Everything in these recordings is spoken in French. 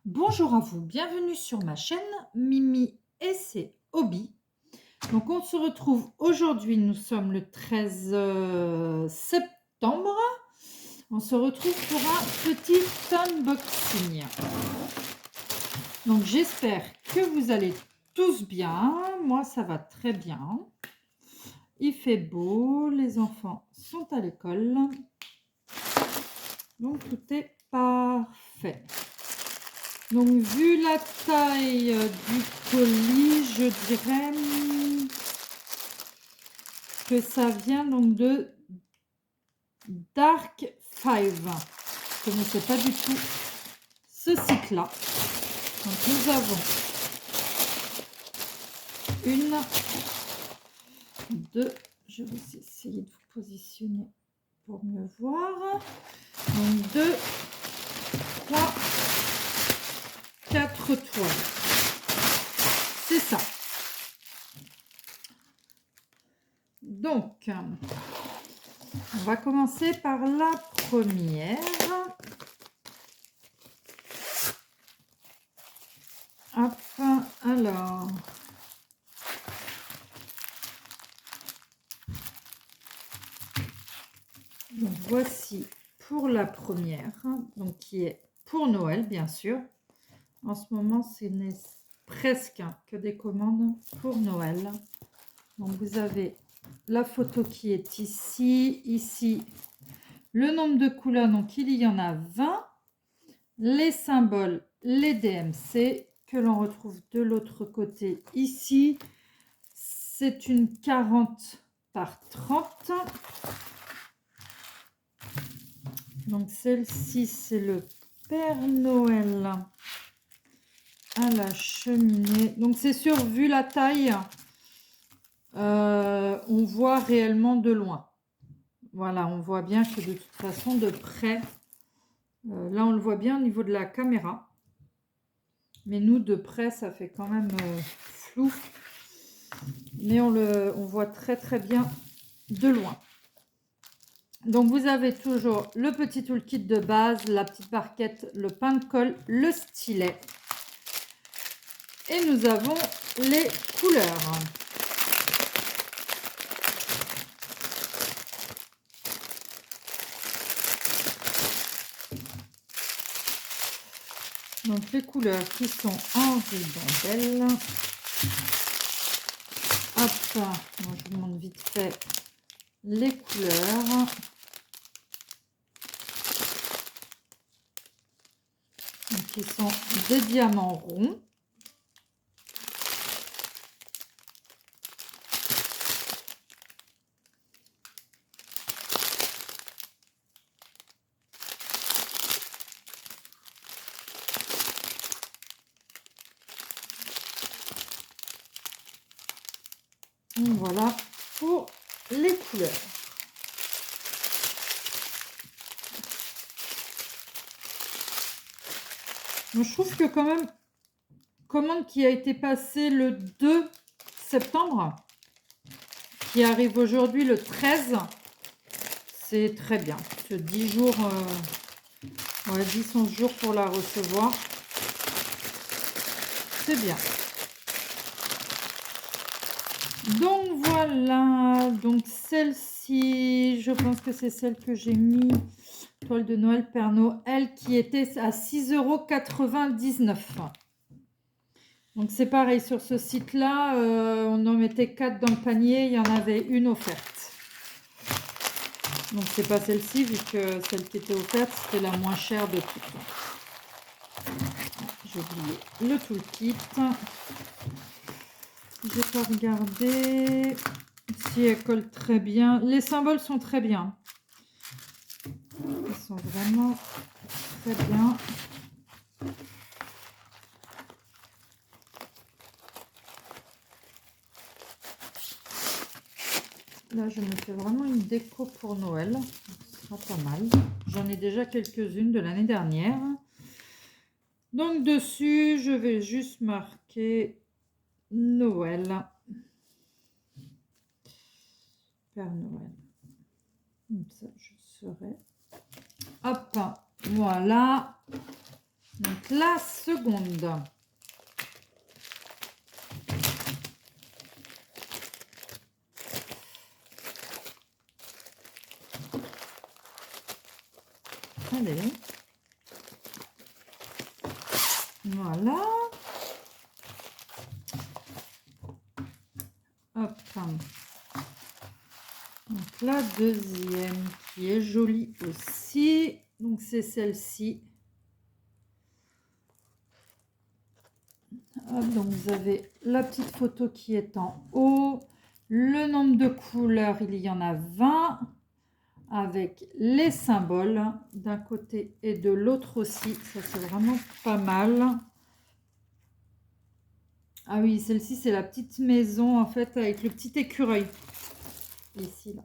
Bonjour à vous, bienvenue sur ma chaîne Mimi et ses hobbies. Donc on se retrouve aujourd'hui, nous sommes le 13 septembre. On se retrouve pour un petit unboxing. Donc j'espère que vous allez tous bien. Moi ça va très bien. Il fait beau, les enfants sont à l'école. Donc tout est parfait. Donc, vu la taille du colis, je dirais que ça vient donc de Dark Five. Je ne connaissais pas du tout ce site-là. Donc, nous avons une, deux, je vais essayer de vous positionner pour mieux voir. Donc, deux, trois, quatre toiles. C'est ça. Donc, on va commencer par la première. Hop, alors. Donc, voici pour la première, donc qui est pour Noël, bien sûr. En ce moment, ce n'est presque que des commandes pour Noël. Donc, vous avez la photo qui est ici. Ici, le nombre de couleurs, donc il y en a 20. Les symboles, les DMC, que l'on retrouve de l'autre côté ici. C'est une 40 par 30. Donc celle-ci, c'est le Père Noël à la cheminée. Donc c'est sûr, vu la taille, on voit réellement de loin. Voilà, on voit bien que de toute façon, de près, là on le voit bien au niveau de la caméra. Mais nous, de près, ça fait quand même flou. Mais on voit très très bien de loin. Donc vous avez toujours le petit toolkit de base, la petite barquette, le pain de colle, le stylet. Et nous avons les couleurs. Donc les couleurs qui sont en ribambelle. Hop, moi je vous montre vite fait les couleurs. Donc ils sont des diamants ronds. Donc voilà pour les couleurs. Donc, je trouve que quand même, commande qui a été passée le 2 septembre, qui arrive aujourd'hui le 13, c'est très bien. C'est 10 jours, 10-11 jours pour la recevoir. C'est bien. Donc voilà, donc celle-ci, je pense que c'est celle que j'ai mis, toile de Noël Père Noël, qui était à 6,99 €. Donc c'est pareil, sur ce site-là, on en mettait 4 dans le panier, il y en avait une offerte. Donc c'est pas celle-ci, vu que celle qui était offerte, c'était la moins chère de toutes. J'ai oublié le toolkit. J'ai pas regardé si elle colle très bien. Les symboles sont très bien. Ils sont vraiment très bien. Là, je me fais vraiment une déco pour Noël. Ce sera pas mal. J'en ai déjà quelques-unes de l'année dernière. Donc, dessus, je vais juste marquer Noël. Père Noël. Comme ça, je serai. Hop, voilà. Donc la seconde. Allez. Voilà. Hop. Donc la deuxième qui est jolie aussi. Donc c'est celle-ci. Donc vous avez la petite photo qui est en haut. Le nombre de couleurs, il y en a 20. Avec les symboles d'un côté et de l'autre aussi. Ça, c'est vraiment pas mal. Ah oui, celle-ci, c'est la petite maison, en fait, avec le petit écureuil. Ici, là.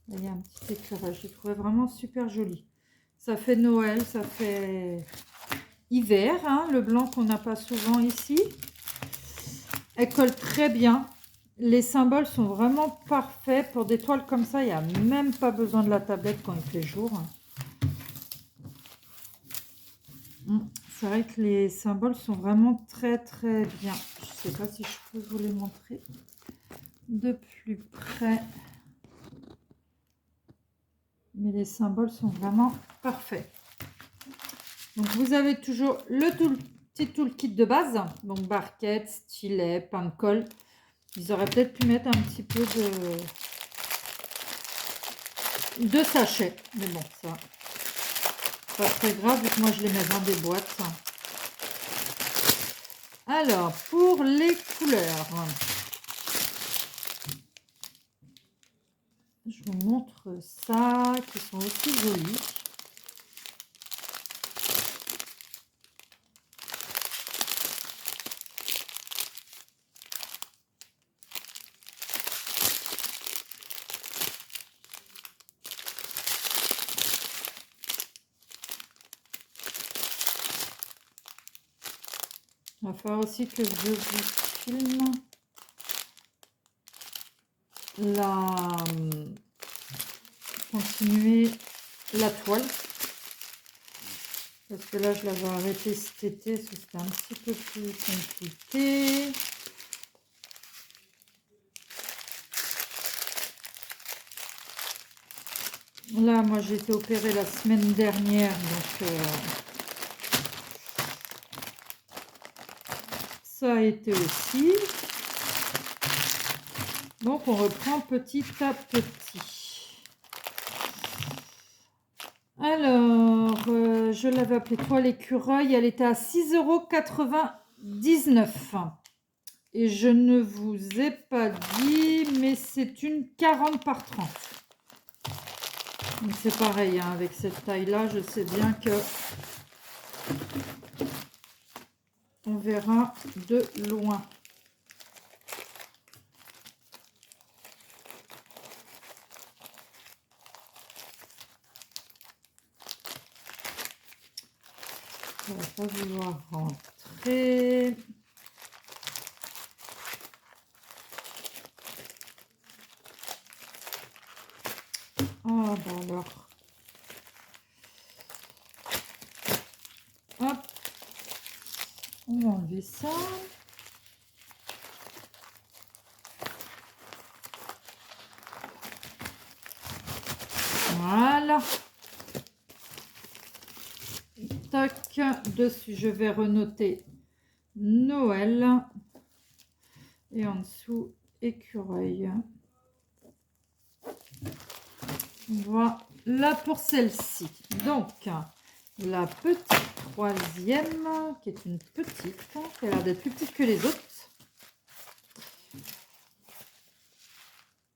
Il y a un petit écureuil. Je l'ai trouvé vraiment super joli. Ça fait Noël, ça fait hiver, hein, le blanc qu'on n'a pas souvent ici. Elle colle très bien. Les symboles sont vraiment parfaits. Pour des toiles comme ça, il n'y a même pas besoin de la tablette quand il fait jour. C'est vrai que les symboles sont vraiment très très bien. Je ne sais pas si je peux vous les montrer de plus près. Mais les symboles sont vraiment parfaits. Donc vous avez toujours le petit toolkit de base. Donc barquette, stylet, pain de colle. Ils auraient peut-être pu mettre un petit peu de sachet. Mais bon, ça, pas très grave vu que moi je les mets dans des boîtes. Alors, pour les couleurs, je vous montre ça, qui sont aussi jolis. Il va falloir aussi que je vous filme continuer la toile. Parce que là, je l'avais arrêté cet été, c'était un petit peu plus compliqué. Là, moi, j'ai été opérée la semaine dernière, donc ça a été aussi. Donc, on reprend petit à petit. Alors, je l'avais appelée toile écureuil. Elle était à 6,99 €. Et je ne vous ai pas dit, mais c'est une 40 par 30. Donc c'est pareil, hein, avec cette taille-là, je sais bien que on verra de loin. Ça va pas vouloir rentrer. Ah bah alors. Hop. On va enlever ça. Voilà. Tac. Dessus, je vais renoter Noël. Et en dessous, écureuil. Voilà pour celle-ci. Donc, la petite troisième, qui est une petite, qui a l'air d'être plus petite que les autres,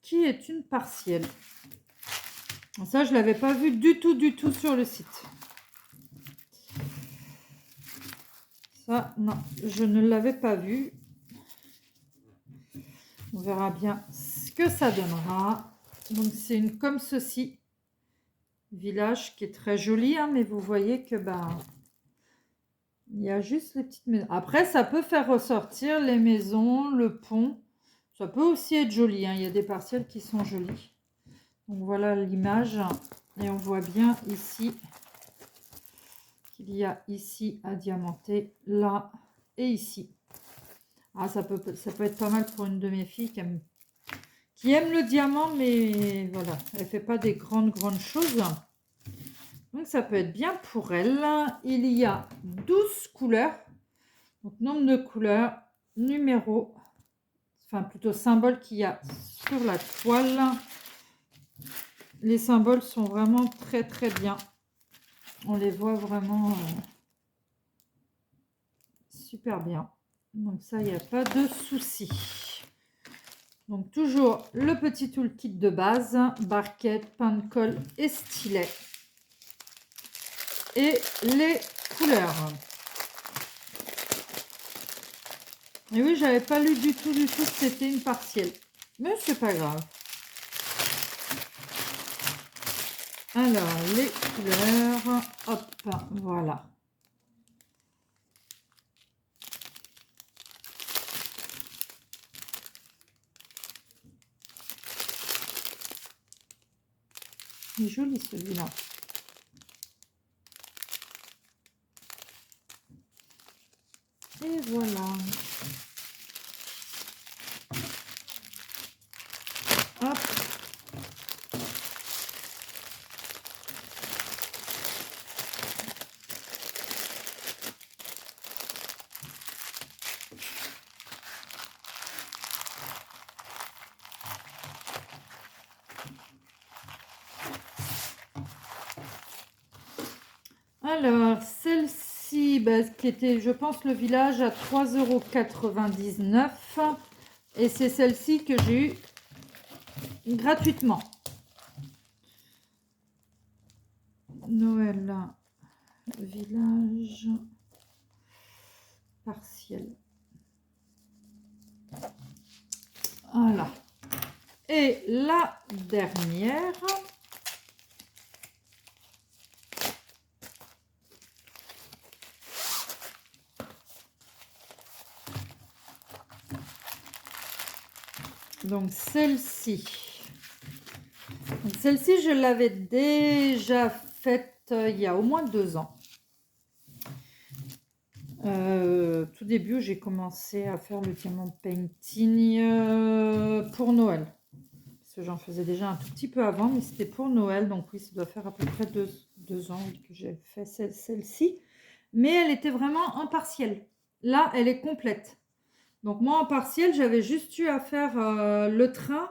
qui est une partielle. Ça, je ne l'avais pas vu du tout sur le site. Ça, non, je ne l'avais pas vu. On verra bien ce que ça donnera. Donc, c'est une comme ceci. Village qui est très joli, hein, mais vous voyez que il y a juste les petites maisons. Après, ça peut faire ressortir les maisons, le pont. Ça peut aussi être joli, hein. Il y a des partiels qui sont jolis. Donc voilà l'image. Et on voit bien ici qu'il y a ici à diamanter, là et ici. Ah, ça peut être pas mal pour une de mes filles qui aime le diamant, mais voilà, elle fait pas des grandes choses. Donc ça peut être bien pour elle. Il y a 12 couleurs. Donc nombre de couleurs, numéro, enfin plutôt symbole qu'il y a sur la toile. Les symboles sont vraiment très bien. On les voit vraiment super bien. Donc ça, il n'y a pas de souci. Donc toujours le petit toolkit de base, barquette, pain de colle et stylet. Et les couleurs. Et oui, j'avais pas lu du tout que c'était une partielle. Mais c'est pas grave. Alors, les couleurs, hop, voilà. Il est joli celui-là. Et voilà. Hop. Alors, celle-ci, bah, qui était, je pense, le village à 3,99 €. Et c'est celle-ci que j'ai eue gratuitement. Noël, village, partiel. Voilà. Et la dernière. Donc celle-ci. Celle-ci, je l'avais déjà faite il y a au moins 2 ans. Tout début, j'ai commencé à faire le diamant painting pour Noël. Parce que j'en faisais déjà un tout petit peu avant, mais c'était pour Noël. Donc oui, ça doit faire à peu près 2 ans que j'ai fait celle-ci. Mais elle était vraiment en partiel. Là, elle est complète. Donc moi, en partiel, j'avais juste eu à faire le train,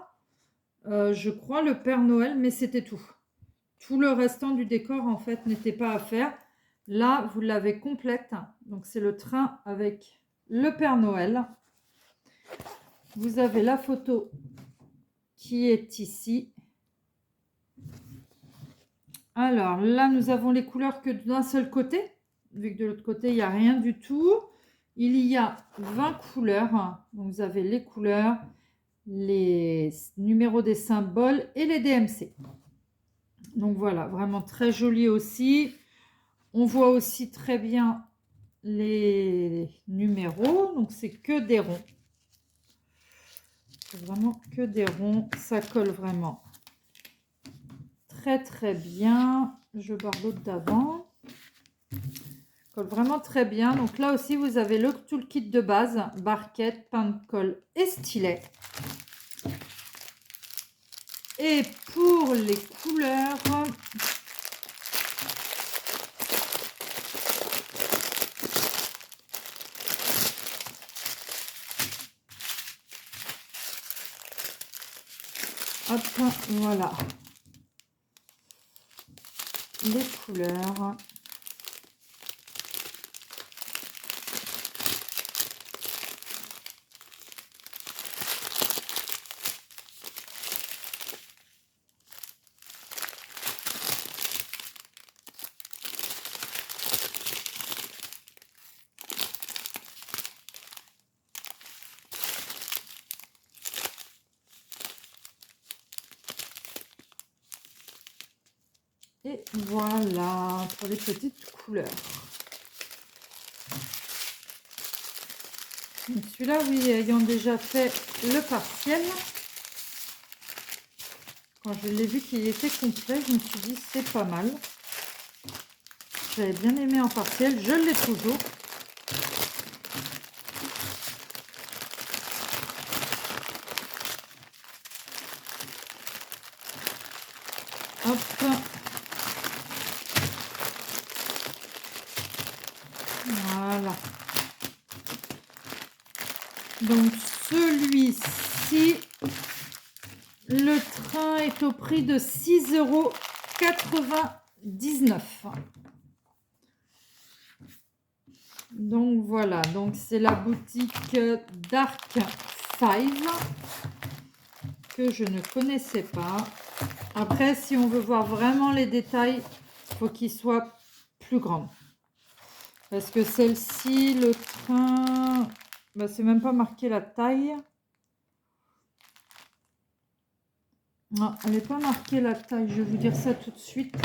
je crois, le Père Noël, mais c'était tout. Tout le restant du décor, en fait, n'était pas à faire. Là, vous l'avez complète. Donc, c'est le train avec le Père Noël. Vous avez la photo qui est ici. Alors, là, nous avons les couleurs que d'un seul côté. Vu que de l'autre côté, il n'y a rien du tout. Il y a 20 couleurs. Donc, vous avez les couleurs, les numéros des symboles et les DMC. Donc, voilà, vraiment très joli aussi. On voit aussi très bien les numéros. Donc, c'est que des ronds. C'est vraiment que des ronds. Ça colle vraiment très bien. Je barre l'autre d'avant. Colle vraiment très bien. Donc, là aussi, vous avez le toolkit de base. Barquette, pain de colle et stylet. Et pour les couleurs... Hop, voilà. Les couleurs. Et voilà pour les petites couleurs. Celui-là, oui, ayant déjà fait le partiel, quand je l'ai vu qu'il était complet, je me suis dit c'est pas mal. J'avais bien aimé en partiel, je l'ai toujours. Hop. Voilà. Donc celui-ci, le train est au prix de 6,99 €. Donc voilà, donc c'est la boutique Dark Five que je ne connaissais pas. Après, si on veut voir vraiment les détails, il faut qu'il soit plus grand. Parce que celle-ci, le train, bah, c'est même pas marqué la taille. Non, elle n'est pas marquée la taille. Je vais vous dire ça tout de suite.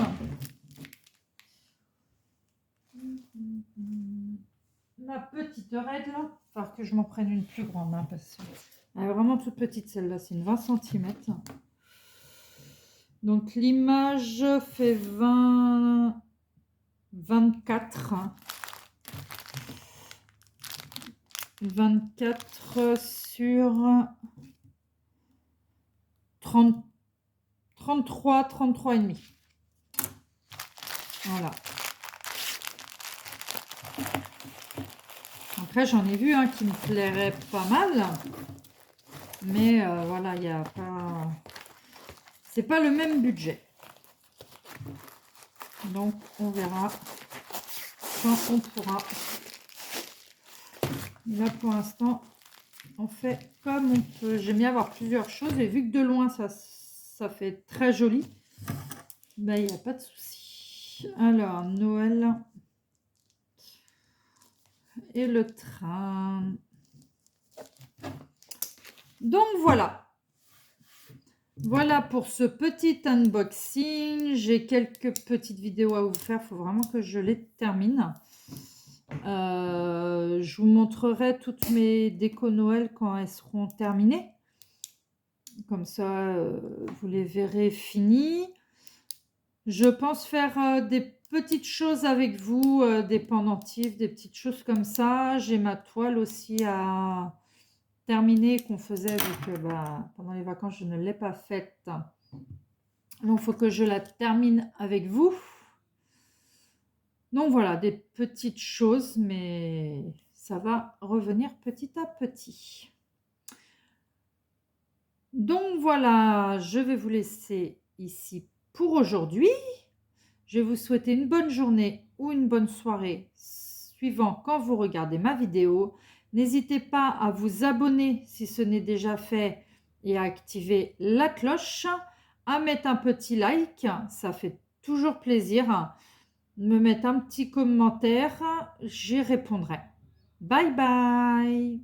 Ma petite règle, il va falloir que je m'en prenne une plus grande. Hein, parce qu'elle est vraiment toute petite celle-là. C'est une 20 cm. Donc l'image fait 24. 24 sur 30, 33 et demi. Voilà. Après, j'en ai vu un qui me plairait pas mal. Mais voilà, il n'y a pas... C'est pas le même budget. Donc, on verra quand on pourra. Là, pour l'instant, on fait comme on peut. J'aime bien avoir plusieurs choses. Et vu que de loin, ça fait très joli, ben, il n'y a pas de souci. Alors, Noël et le train. Donc, voilà. Voilà pour ce petit unboxing. J'ai quelques petites vidéos à vous faire. Il faut vraiment que je les termine. Je vous montrerai toutes mes décos Noël quand elles seront terminées. Comme ça, vous les verrez finies. Je pense faire des petites choses avec vous, des pendentifs, des petites choses comme ça. J'ai ma toile aussi à terminer qu'on faisait vu que pendant les vacances, je ne l'ai pas faite. Donc, il faut que je la termine avec vous. Donc voilà, des petites choses, mais ça va revenir petit à petit. Donc voilà, je vais vous laisser ici pour aujourd'hui. Je vais vous souhaiter une bonne journée ou une bonne soirée, suivant quand vous regardez ma vidéo. N'hésitez pas à vous abonner si ce n'est déjà fait et à activer la cloche, à mettre un petit like, ça fait toujours plaisir. Me mettre un petit commentaire, j'y répondrai. Bye bye!